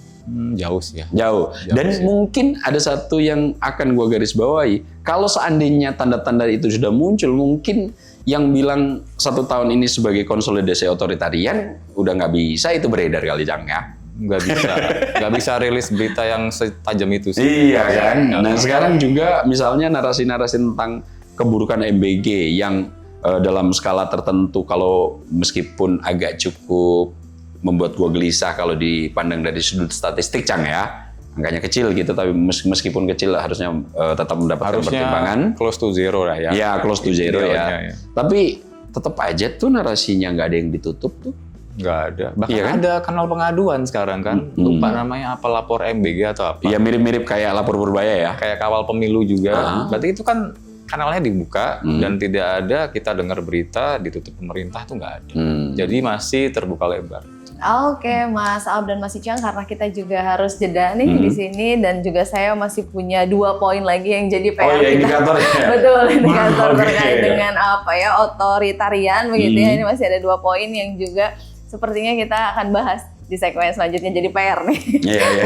Jauh sih ya. Jauh. Dan mungkin ada satu yang akan gua garis bawahi. Kalau seandainya tanda-tanda itu sudah muncul, mungkin yang bilang 1 tahun ini sebagai konsolidasi otoritarian udah nggak bisa itu beredar kali, Jang ya. Nggak bisa rilis berita yang setajam itu sih. Iya kan. Nah sekarang juga misalnya narasi-narasi tentang keburukan MBG yang dalam skala tertentu, kalau meskipun agak cukup membuat gua gelisah kalau dipandang dari sudut statistik, Cang ya. Angkanya kecil gitu, tapi meskipun kecil harusnya tetap mendapatkan pertimbangan. Close to zero lah ya. Ya, close to zero Idealnya, ya. Tapi tetap aja tuh narasinya nggak ada yang ditutup tuh. Nggak ada. Bahkan Iya kan? ada kanal pengaduan sekarang kan. Lupa namanya apa, lapor MBG atau apa. Ya mirip-mirip kayak lapor Purbaya ya. Kayak kawal pemilu juga. Berarti itu kan kanalnya dibuka dan tidak ada kita dengar berita ditutup pemerintah tuh nggak ada. Jadi masih terbuka lebar. Oke, Mas Aab dan Mas Icang, karena kita juga harus jeda nih di sini dan juga saya masih punya 2 poin lagi yang jadi PR kita. Indikator ya? Betul, indikator Oke. terkait dengan apa ya, otoritarian begitu ya. Ini masih ada 2 poin yang juga sepertinya kita akan bahas di segmen selanjutnya, jadi PR nih.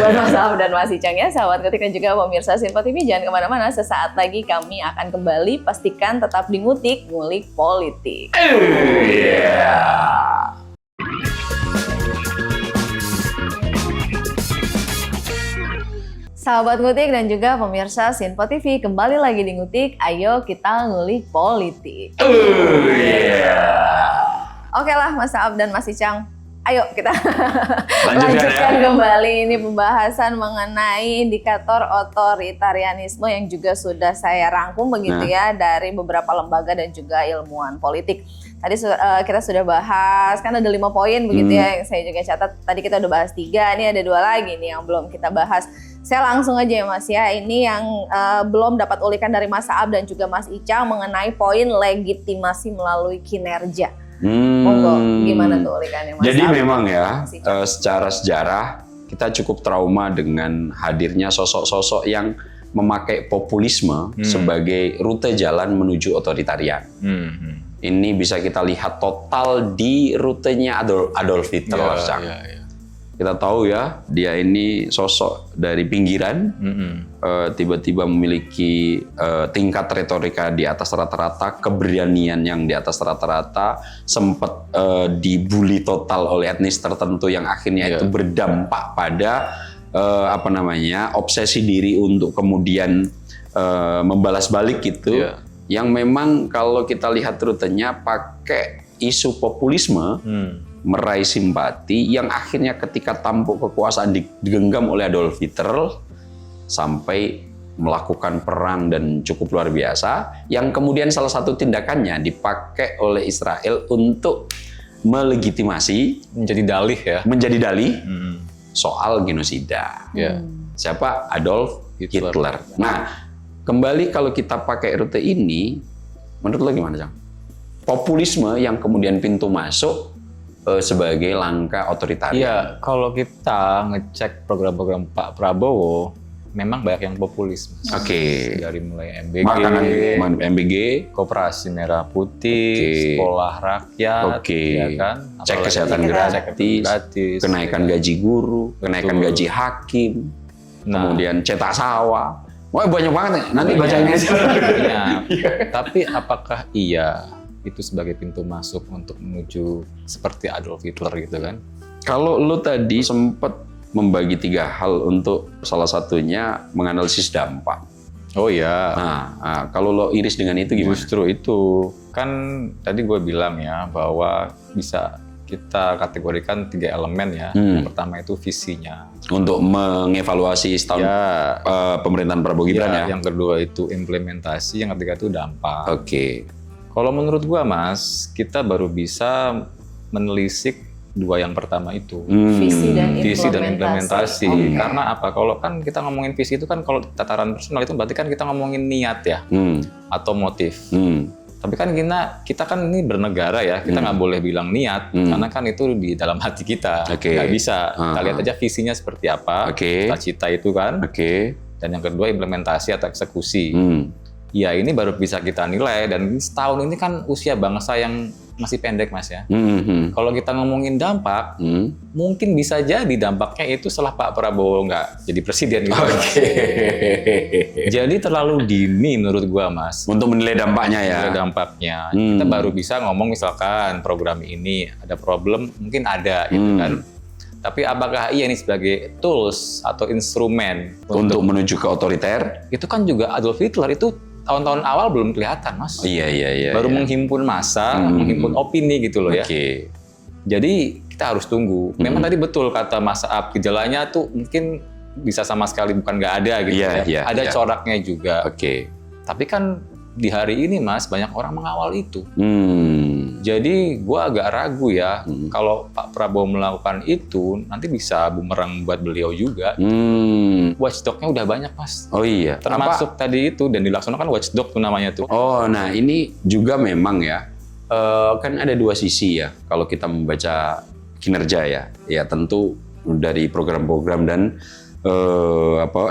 Buat Mas Aab dan Mas Icang ya, sahabat ketik dan juga pemirsa Sinpo TV, jangan kemana-mana, sesaat lagi kami akan kembali, pastikan tetap di Ngutik, Ngulik Politik. Sahabat Ngutik dan juga pemirsa Sinpo TV, kembali lagi di Ngutik, ayo kita ngulik politik. Oke lah Mas Aab dan Mas Icang, ayo kita lanjutkan kembali ini pembahasan mengenai indikator otoritarianisme yang juga sudah saya rangkum begitu ya dari beberapa lembaga dan juga ilmuwan politik. Tadi kita sudah bahas, kan ada 5 poin begitu ya yang saya juga catat. Tadi kita udah bahas 3, ini ada 2 lagi nih yang belum kita bahas. Saya langsung aja ya Mas ya, ini yang belum dapat ulikan dari Mas Aab dan juga Mas Icang mengenai poin legitimasi melalui kinerja. Monggo, gimana tuh ulikannya Mas Jadi Aab? memang ya, secara sejarah kita cukup trauma dengan hadirnya sosok-sosok yang memakai populisme sebagai rute jalan menuju otoritarian. Ini bisa kita lihat total di rutenya Adolf Hitler. Kita tahu ya, dia ini sosok dari pinggiran, tiba-tiba memiliki tingkat retorika di atas rata-rata, keberanian yang di atas rata-rata, sempat dibully total oleh etnis tertentu yang akhirnya itu berdampak pada obsesi diri untuk kemudian membalas balik gitu. Yang memang kalau kita lihat rutenya pakai isu populisme, meraih simpati yang akhirnya ketika tampuk kekuasaan digenggam oleh Adolf Hitler sampai melakukan perang dan cukup luar biasa, yang kemudian salah satu tindakannya dipakai oleh Israel untuk melegitimasi, menjadi dalih soal genosida. Siapa? Adolf Hitler. Nah, kembali kalau kita pakai rute ini, menurut lo gimana, Cang? Populisme yang kemudian pintu masuk sebagai langkah otoritarian. Iya, kalau kita ngecek program-program Pak Prabowo, memang banyak yang populis. Oke. Dari mulai MBG, Makanan MBG, Koperasi Merah Putih, Sekolah Rakyat, ya kan? Cek kesehatan gratis, kenaikan gaji guru, kenaikan gaji hakim, kemudian cetak sawah. Wah banyak banget nih. Nanti bacain aja. Tapi apakah iya itu sebagai pintu masuk untuk menuju seperti Adolf Hitler gitu kan. Kalau lu tadi sempat membagi 3 hal untuk salah satunya menganalisis dampak. Oh iya. Nah, kalau lo iris dengan itu gimana? Justru itu kan tadi gue bilang ya bahwa bisa kita kategorikan 3 elemen ya. Yang pertama itu visinya. Untuk mengevaluasi setahun pemerintahan Prabowo Gibran ya. Yang kedua itu implementasi, yang ketiga itu dampak. Oke. Kalau menurut gue Mas, kita baru bisa menelisik 2 yang pertama itu. Visi dan implementasi. Okay. Karena apa? Kalau kan kita ngomongin visi itu kan kalau tataran personal itu berarti kan kita ngomongin niat ya. Atau motif. Tapi kan kita kan ini bernegara ya, kita nggak boleh bilang niat, karena kan itu di dalam hati kita, nggak bisa. Kita lihat aja visinya seperti apa, cita-cita itu kan. Dan yang kedua implementasi atau eksekusi. Ya ini baru bisa kita nilai, dan setahun ini kan usia bangsa yang masih pendek Mas ya. Kalau kita ngomongin dampak, mungkin bisa jadi dampaknya itu setelah Pak Prabowo nggak jadi presiden gitu. Jadi terlalu dini menurut gua Mas. Untuk menilai dampaknya ya. Menilai dampaknya. Kita baru bisa ngomong misalkan program ini ada problem, mungkin ada gitu kan. Tapi apakah ini sebagai tools atau instrumen untuk menuju ke otoriter? Itu kan juga Adolf Hitler itu tahun-tahun awal belum kelihatan Mas. Iya. Baru menghimpun massa, menghimpun opini gitu loh ya. Jadi kita harus tunggu. Memang tadi betul kata Mas Ab, gejalanya tuh mungkin bisa sama sekali bukan nggak ada gitu ya. Ada coraknya juga. Tapi kan di hari ini Mas banyak orang mengawal itu. Jadi gue agak ragu ya kalau Pak Prabowo melakukan itu nanti bisa bumerang buat beliau juga. Watchdog-nya udah banyak Mas. Oh iya. Termasuk tadi itu dan dilaksanakan watchdog tuh namanya tuh. Oh nah ini juga memang ya kan ada 2 sisi ya kalau kita membaca kinerja ya. Ya tentu dari program-program dan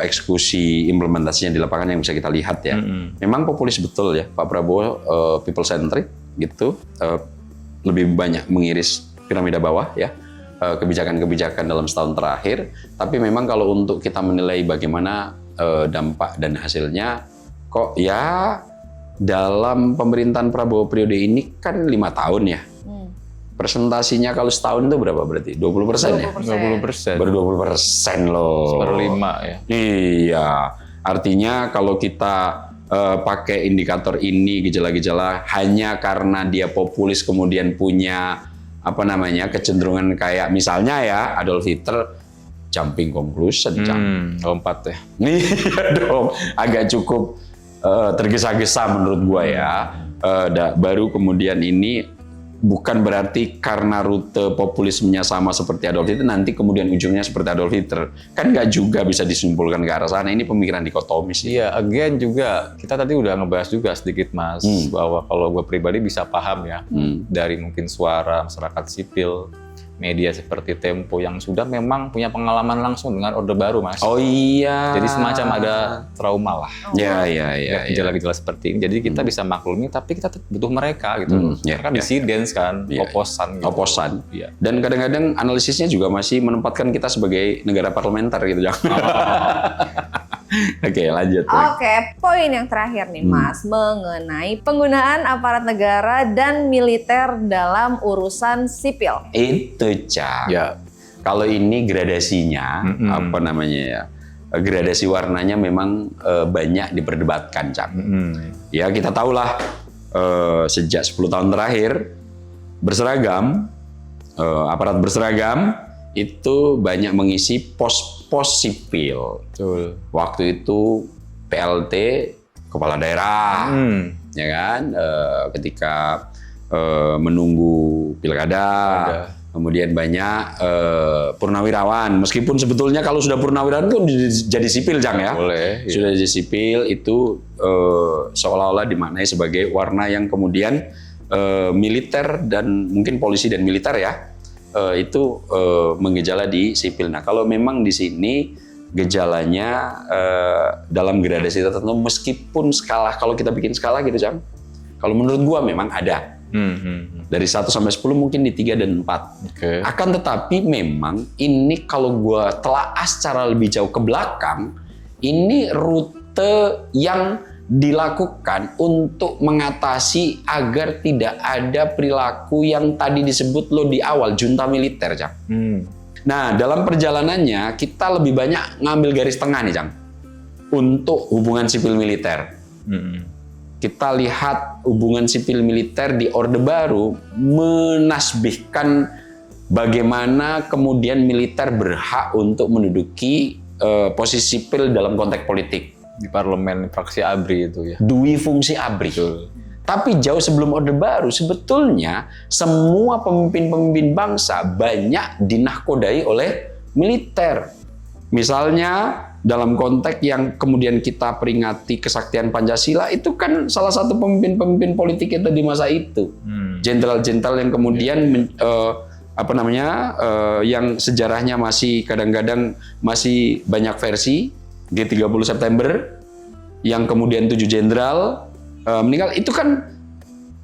eksekusi implementasinya di lapangan yang bisa kita lihat ya. Memang populis betul ya Pak Prabowo, people centric gitu, lebih banyak mengiris piramida bawah ya, kebijakan-kebijakan dalam setahun terakhir. Tapi memang kalau untuk kita menilai bagaimana dampak dan hasilnya, kok ya dalam pemerintahan Prabowo periode ini kan 5 tahun ya. Presentasinya kalau setahun itu berapa berarti? 20% ya? 20%. Baru 20% loh. 1/5 ya? Iya. Artinya kalau kita pakai indikator ini, gejala-gejala hanya karena dia populis kemudian punya kecenderungan kayak misalnya ya Adolf Hitler, jumping conclusion. Lompat ya? Iya dong. Agak cukup tergesa-gesa menurut gua ya. Baru kemudian ini bukan berarti karena rute populismenya sama seperti Adolf Hitler, nanti kemudian ujungnya seperti Adolf Hitler. Kan nggak juga bisa disimpulkan ke arah sana. Ini pemikiran dikotomis. Iya, again juga, kita tadi udah ngebahas juga sedikit Mas, bahwa kalau gue pribadi bisa paham ya, dari mungkin suara masyarakat sipil, media seperti Tempo yang sudah memang punya pengalaman langsung dengan Orde Baru Mas. Oh iya. Jadi semacam ada trauma lah. Iya. Gejala-gejala seperti ini. Jadi kita bisa maklumi, tapi kita butuh mereka gitu. Mereka dissidents kan, oposan. Gitu. Oposan. Iya. Dan kadang-kadang analisisnya juga masih menempatkan kita sebagai negara parlementer gitu. Oke, lanjut. Oke, poin yang terakhir nih Mas, mengenai penggunaan aparat negara dan militer dalam urusan sipil. Itu, Cak. Ya. Kalau ini gradasinya, gradasi warnanya memang banyak diperdebatkan, Cak. Ya, kita tahulah sejak 10 tahun terakhir berseragam, aparat berseragam itu banyak mengisi pos-pos sipil. Betul. Waktu itu PLT kepala daerah, ya kan, ketika menunggu pilkada, kemudian banyak purnawirawan. Meskipun sebetulnya kalau sudah purnawirawan itu jadi sipil, Jang ya. Boleh. Sudah jadi sipil itu seolah-olah dimaknai sebagai warna yang kemudian militer dan mungkin polisi dan militer ya. Itu menggejala di sipil. Nah, kalau memang di sini gejalanya dalam gradasi tertentu, meskipun skala, kalau kita bikin skala gitu, Jam, kalau menurut gua memang ada. Dari 1 sampai 10 mungkin di 3 dan 4. Akan tetapi memang ini kalau gua telaah secara lebih jauh ke belakang, ini rute yang dilakukan untuk mengatasi agar tidak ada perilaku yang tadi disebut lo di awal, junta militer, Cang. Nah, dalam perjalanannya kita lebih banyak ngambil garis tengah nih, Cang, untuk hubungan sipil militer. Kita lihat hubungan sipil militer di Orde Baru menasbihkan bagaimana kemudian militer berhak untuk menduduki posisi sipil dalam konteks politik. Di parlemen fraksi ABRI itu ya. Dui fungsi ABRI. Betul. Tapi jauh sebelum Orde Baru, sebetulnya semua pemimpin-pemimpin bangsa banyak dinahkodai oleh militer. Misalnya dalam konteks yang kemudian kita peringati kesaktian Pancasila, itu kan salah satu pemimpin-pemimpin politik kita di masa itu. Jenderal-jenderal yang kemudian yang sejarahnya masih kadang-kadang masih banyak versi, di 30 September, yang kemudian 7 jenderal meninggal, itu kan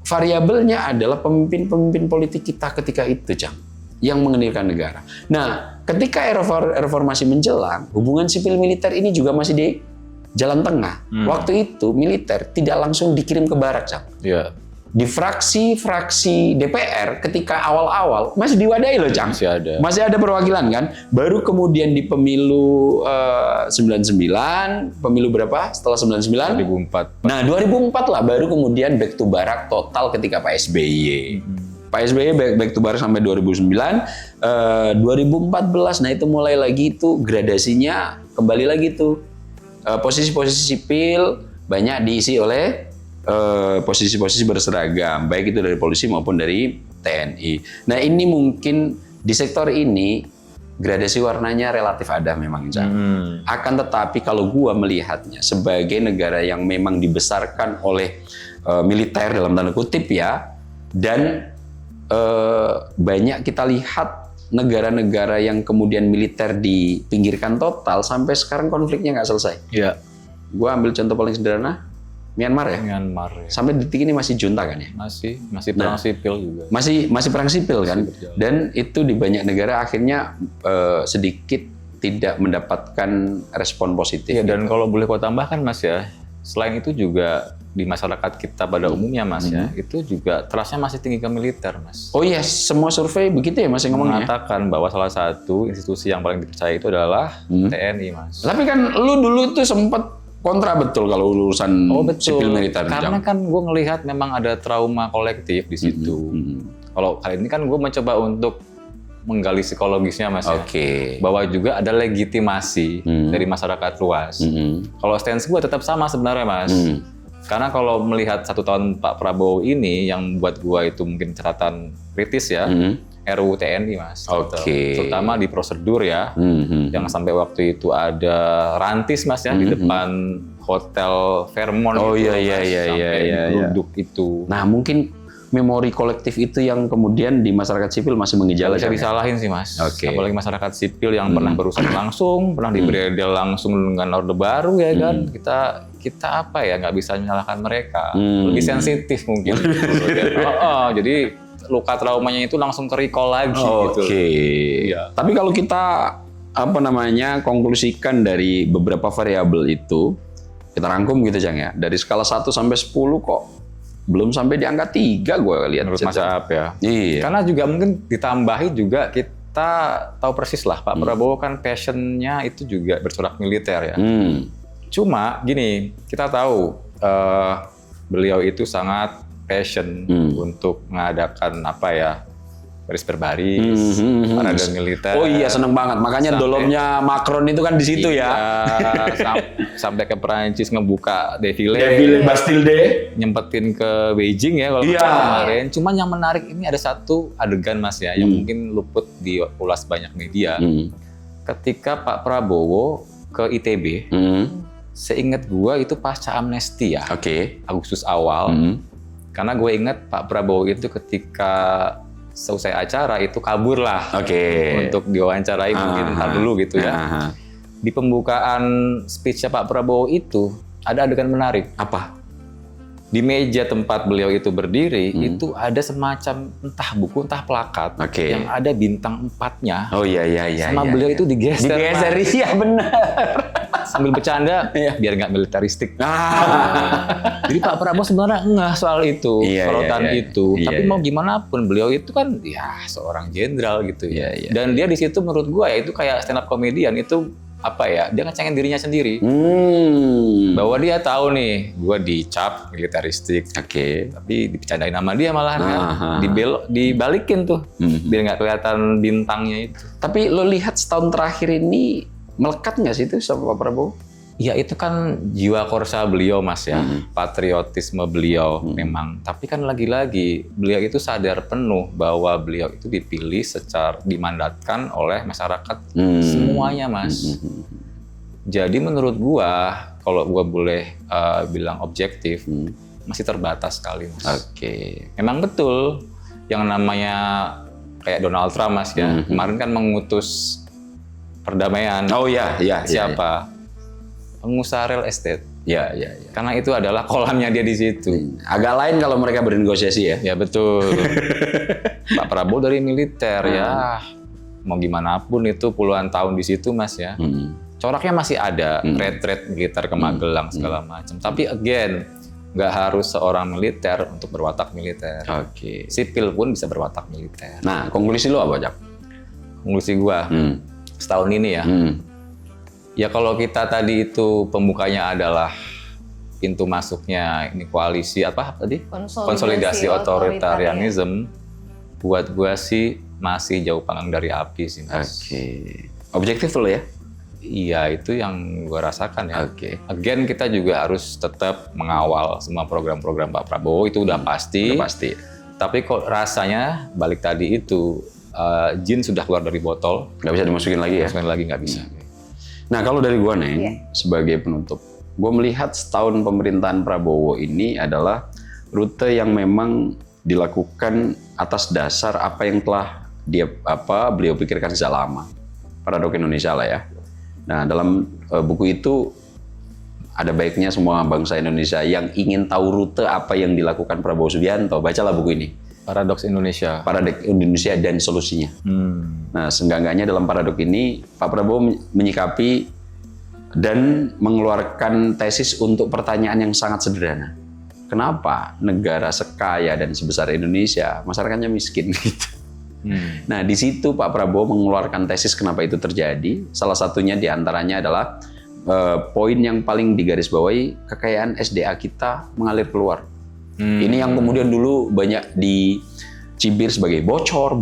variabelnya adalah pemimpin-pemimpin politik kita ketika itu, Cang, yang mengendalikan negara. Nah, ketika era reformasi menjelang, hubungan sipil militer ini juga masih di jalan tengah. Waktu itu militer tidak langsung dikirim ke barak, Cang. Iya. Di fraksi-fraksi DPR ketika awal-awal masih diwadahi loh, Cang. Masih ada perwakilan kan. Baru kemudian di pemilu 99, pemilu berapa setelah 99? 2004. Nah, 2004 lah baru kemudian back to barak total ketika Pak SBY. Pak SBY back to barak sampai 2009. 2014, nah itu mulai lagi itu gradasinya kembali lagi tuh. Posisi-posisi sipil banyak diisi oleh posisi-posisi berseragam, baik itu dari polisi maupun dari TNI. Nah, ini mungkin di sektor ini gradasi warnanya relatif ada memang, Cang. Akan tetapi kalau gua melihatnya sebagai negara yang memang dibesarkan oleh militer dalam tanda kutip ya, dan banyak kita lihat negara-negara yang kemudian militer dipinggirkan total sampai sekarang konfliknya nggak selesai. Iya. Gua ambil contoh paling sederhana. Myanmar ya? Myanmar ya. Sampai detik ini masih junta kan ya? Masih perang sipil juga. Masih perang sipil kan? Dan itu di banyak negara akhirnya sedikit tidak mendapatkan respon positif. Iya, dan kalau boleh kau tambahkan, Mas ya, selain itu juga di masyarakat kita pada umumnya, Mas ya, itu juga trust-nya masih tinggi ke militer, Mas. Oh iya, semua survei begitu ya Mas yang ngomongnya? Mengatakan bahwa salah satu institusi yang paling dipercaya itu adalah TNI, Mas. Tapi kan lu dulu tuh sempat kontra betul kalau urusan sipil militer. Karena kan gue ngelihat memang ada trauma kolektif di situ. Kalau kali ini kan gue mencoba untuk menggali psikologisnya, Mas ya. Bahwa juga ada legitimasi dari masyarakat luas. Kalau stance gue tetap sama sebenarnya, Mas. Karena kalau melihat 1 tahun Pak Prabowo ini yang buat gue itu mungkin catatan kritis ya. RUU TNI, Mas. Terutama di prosedur ya. Yang sampai waktu itu ada rantis, Mas ya, di depan Hotel Fairmont. Oh gitu, iya. Duduk itu. Nah, mungkin memori kolektif itu yang kemudian di masyarakat sipil masih mengejala. Bisa disalahin sih, Mas. Apalagi masyarakat sipil yang pernah berusaha langsung, pernah dibredel langsung dengan Orde Baru ya kan. Kita apa ya, nggak bisa menyalahkan mereka. Lebih sensitif mungkin. Jadi luka traumanya itu langsung ke-recall lagi gitu. Iya. Tapi kalau kita konklusikan dari beberapa variabel itu, kita rangkum gitu, Cang ya. Dari skala 1 sampai 10 kok belum sampai di angka 3 gue lihat. Menurut Mas Aap ya. Iya. Karena juga mungkin ditambahi juga kita tahu persis lah Pak Prabowo kan passionnya itu juga bercorak militer ya. Cuma gini, kita tahu beliau itu sangat passion untuk mengadakan baris berbaris, parade militer. Oh iya, seneng banget. Makanya dolomnya Macron itu kan di situ ya. Sampai ke Perancis ngebuka defile Bastille Day, nyempetin ke Beijing ya kalau kemarin. Cuman yang menarik ini ada satu adegan, Mas ya, yang mungkin luput diulas banyak media. Ketika Pak Prabowo ke ITB, seingat gua itu pasca amnesti ya. Agustus awal. Karena gue ingat Pak Prabowo itu ketika selesai acara itu kabur lah untuk diwawancarai mungkin ntar dulu gitu ya. Di pembukaan speech-nya Pak Prabowo itu ada adegan menarik. Apa? Di meja tempat beliau itu berdiri itu ada semacam entah buku entah plakat yang ada bintang 4-nya. Oh iya. Sama beliau itu digeser. Iya benar. sambil bercanda biar nggak militeristik. Jadi Pak Prabowo sebenarnya ngeh soal itu, sorotan itu. Tapi mau gimana pun beliau itu kan ya seorang jenderal gitu ya. Dan dia di situ menurut gua ya itu kayak stand up comedian itu apa ya? Dia ngecengin dirinya sendiri. Bahwa dia tahu nih, gua dicap militeristik. Tapi dibercandain sama dia malah kan. Dibalikin tuh biar nggak kelihatan bintangnya itu. Tapi lo lihat setahun terakhir ini melekat nggak sih itu sama Pak Prabowo? Ya itu kan jiwa korsa beliau Mas ya, patriotisme beliau memang. Tapi kan lagi-lagi beliau itu sadar penuh bahwa beliau itu dipilih secara dimandatkan oleh masyarakat semuanya Mas. Jadi menurut gua, kalau gua boleh bilang objektif, masih terbatas sekali Mas. Memang betul yang namanya kayak Donald Trump Mas ya, kemarin kan mengutus perdamaian. Siapa? Pengusaha real estate. Karena itu adalah kolamnya dia di situ. Agak lain kalau mereka bernegosiasi ya. Ya betul. Pak Prabowo dari militer ya. Mau gimana pun itu puluhan tahun di situ Mas ya. Coraknya masih ada, retret militer ke Magelang segala macam. Tapi again, nggak harus seorang militer untuk berwatak militer. Sipil pun bisa berwatak militer. Nah, konklusi lo apa, Jak? Konklusi gua setahun ini ya. Ya kalau kita tadi itu pembukanya adalah pintu masuknya ini koalisi apa tadi? Konsolidasi otoritarianisme. Buat gua sih masih jauh panggang dari api sih Mas. Objektif lo ya? Iya, itu yang gua rasakan ya. Again kita juga harus tetap mengawal semua program-program Pak Prabowo, itu udah pasti. Tapi kok rasanya balik tadi itu jin sudah keluar dari botol. Nggak bisa dimasukin lagi ya? Dimasukin lagi nggak bisa. Nah kalau dari gua Neng, sebagai penutup, gua melihat setahun pemerintahan Prabowo ini adalah rute yang memang dilakukan atas dasar apa yang telah beliau pikirkan sejak lama. Paradok Indonesia lah ya. Nah dalam buku itu ada baiknya semua bangsa Indonesia yang ingin tahu rute apa yang dilakukan Prabowo Subianto, bacalah buku ini. Paradoks Indonesia. Paradoks Indonesia dan solusinya. Nah, seenggak-enggaknya dalam paradok ini, Pak Prabowo menyikapi dan mengeluarkan tesis untuk pertanyaan yang sangat sederhana. Kenapa negara sekaya dan sebesar Indonesia, masyarakatnya miskin gitu? Nah, di situ Pak Prabowo mengeluarkan tesis kenapa itu terjadi. Salah satunya diantaranya adalah poin yang paling digarisbawahi, kekayaan SDA kita mengalir keluar. Ini yang kemudian dulu banyak dicibir sebagai bocor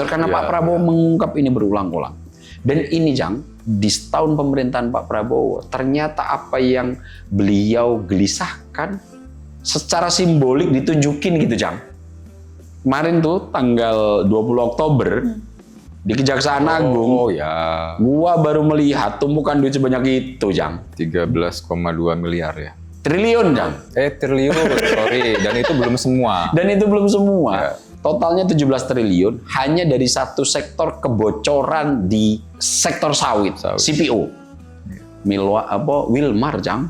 karena Pak Prabowo mengungkap ini berulang-ulang. Dan ini Jang, di setahun pemerintahan Pak Prabowo, ternyata apa yang beliau gelisahkan secara simbolik ditunjukin gitu Jang. Kemarin tuh tanggal 20 Oktober di Kejaksaan Agung, gua baru melihat tumpukan duit sebanyak itu Jang. 13,2 miliar ya. Triliun, Jang. Triliun, sorry. Dan itu belum semua. Totalnya 17 triliun hanya dari satu sektor kebocoran di sektor sawit. CPO. Wilmar, Jang.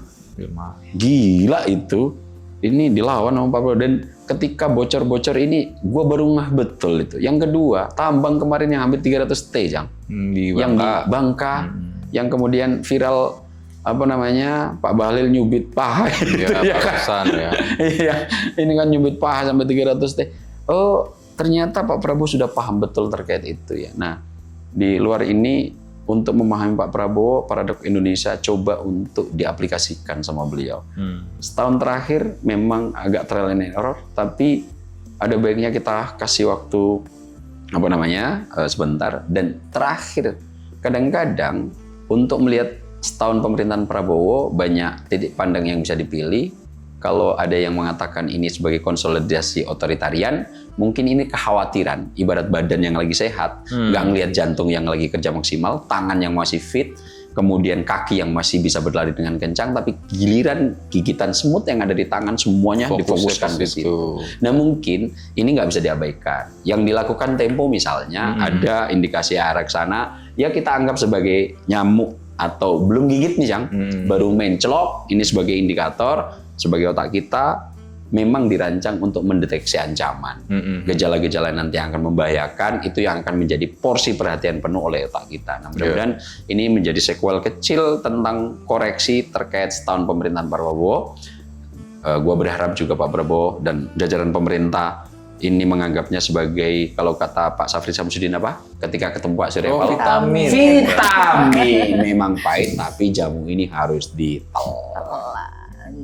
Gila itu. Ini dilawan sama Pak Prabowo. Dan ketika bocor-bocor ini, gue baru ngeh betul itu. Yang kedua, tambang kemarin yang hampir 300 T, Jang. Yang di Bangka. Yang kemudian viral Pak Bahlil nyubit paha gitu ya kan? Iya, ini kan nyubit paha sampai 300 T. Oh, ternyata Pak Prabowo sudah paham betul terkait itu ya. Nah, di luar ini untuk memahami Pak Prabowo, Paradok Indonesia coba untuk diaplikasikan sama beliau. Setahun terakhir memang agak trial and error, tapi ada baiknya kita kasih waktu sebentar. Dan terakhir, kadang-kadang untuk melihat setahun pemerintahan Prabowo banyak titik pandang yang bisa dipilih. Kalau ada yang mengatakan ini sebagai konsolidasi otoritarian, mungkin ini kekhawatiran. Ibarat badan yang lagi sehat, nggak ngelihat jantung yang lagi kerja maksimal, tangan yang masih fit, kemudian kaki yang masih bisa berlari dengan kencang, tapi giliran gigitan semut yang ada di tangan semuanya difokuskan ke situ. Nah mungkin ini nggak bisa diabaikan. Yang dilakukan Tempo misalnya, ada indikasi arah ke sana, ya kita anggap sebagai nyamuk atau belum gigit nih Jang, baru main celok, ini sebagai indikator, sebagai otak kita, memang dirancang untuk mendeteksi ancaman. Gejala-gejala nanti yang akan membahayakan itu yang akan menjadi porsi perhatian penuh oleh otak kita. Nah, mudah-mudahan ini menjadi sequel kecil tentang koreksi terkait setahun pemerintahan Pak Prabowo. Gua berharap juga Pak Prabowo dan jajaran pemerintah ini menganggapnya sebagai, kalau kata Pak Safri Samsudin apa? Ketika ketemu Pak Surya Paloh, vitamin. Vitamin memang pahit, tapi jamu ini harus ditelan.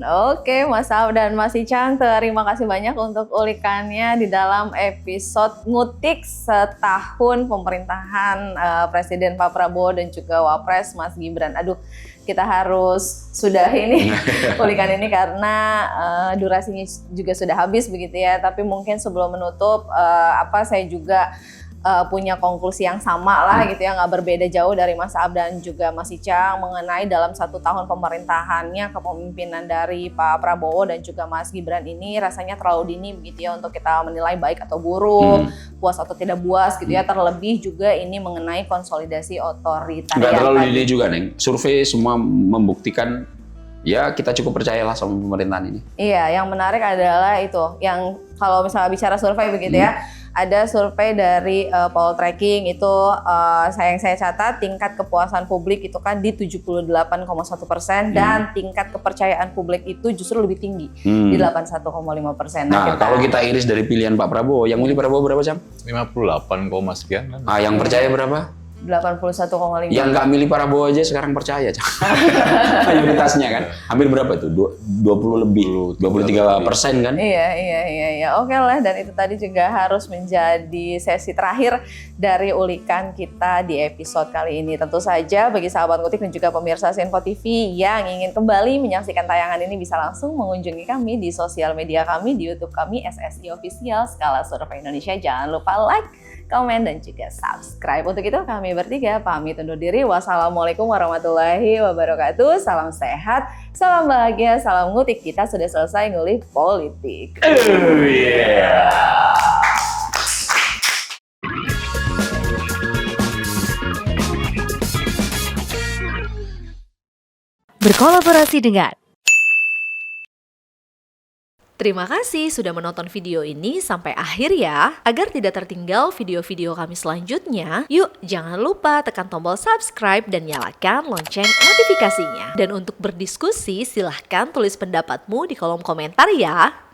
Oke, Mas Saab dan Mas Icang, terima kasih banyak untuk ulikannya di dalam episode ngutik setahun pemerintahan Presiden Pak Prabowo dan juga Wapres Mas Gibran. Aduh, kita harus sudah ini ulikan ini karena durasinya juga sudah habis begitu ya. Tapi mungkin sebelum menutup, saya juga punya konklusi yang sama lah gitu ya, nggak berbeda jauh dari Mas Saab dan juga Mas Icang mengenai dalam 1 tahun pemerintahannya kepemimpinan dari Pak Prabowo dan juga Mas Gibran ini rasanya terlalu dini begitu ya untuk kita menilai baik atau buruk, puas atau tidak puas gitu ya. Terlebih juga ini mengenai konsolidasi otoritarian. Nggak terlalu dini juga, Neng. Survei semua membuktikan ya kita cukup percayalah sama pemerintahan ini. Iya, yang menarik adalah itu, yang kalau misalnya bicara survei begitu ya, ada survei dari Poltreking itu yang saya catat tingkat kepuasan publik itu kan di 78,1% dan tingkat kepercayaan publik itu justru lebih tinggi di 81,5%. Nah, kalau kita iris dari pilihan Pak Prabowo, yang milih Prabowo berapa, Cam? 58, sekian. Yang percaya berapa? 81,5. Yang nggak milih Prabowo aja sekarang percaya, Cam. Mayoritasnya kan, hampir berapa itu? 20 lebih, 23% kan? Iya. Oke lah, dan itu tadi juga harus menjadi sesi terakhir dari ulikan kita di episode kali ini. Tentu saja bagi sahabat Ngutik dan juga pemirsa Senpo TV yang ingin kembali menyaksikan tayangan ini bisa langsung mengunjungi kami di sosial media kami, di YouTube kami SSI Official Skala Survei Indonesia. Jangan lupa like, komen, dan juga subscribe. Untuk itu kami bertiga pamit undur diri. Wassalamualaikum warahmatullahi wabarakatuh. Salam sehat, salam bahagia, salam ngutik. Kita sudah selesai ngulik politik. Berkolaborasi dengan. Terima kasih sudah menonton video ini sampai akhir ya. Agar tidak tertinggal video-video kami selanjutnya, yuk jangan lupa tekan tombol subscribe dan nyalakan lonceng notifikasinya. Dan untuk berdiskusi silahkan tulis pendapatmu di kolom komentar ya.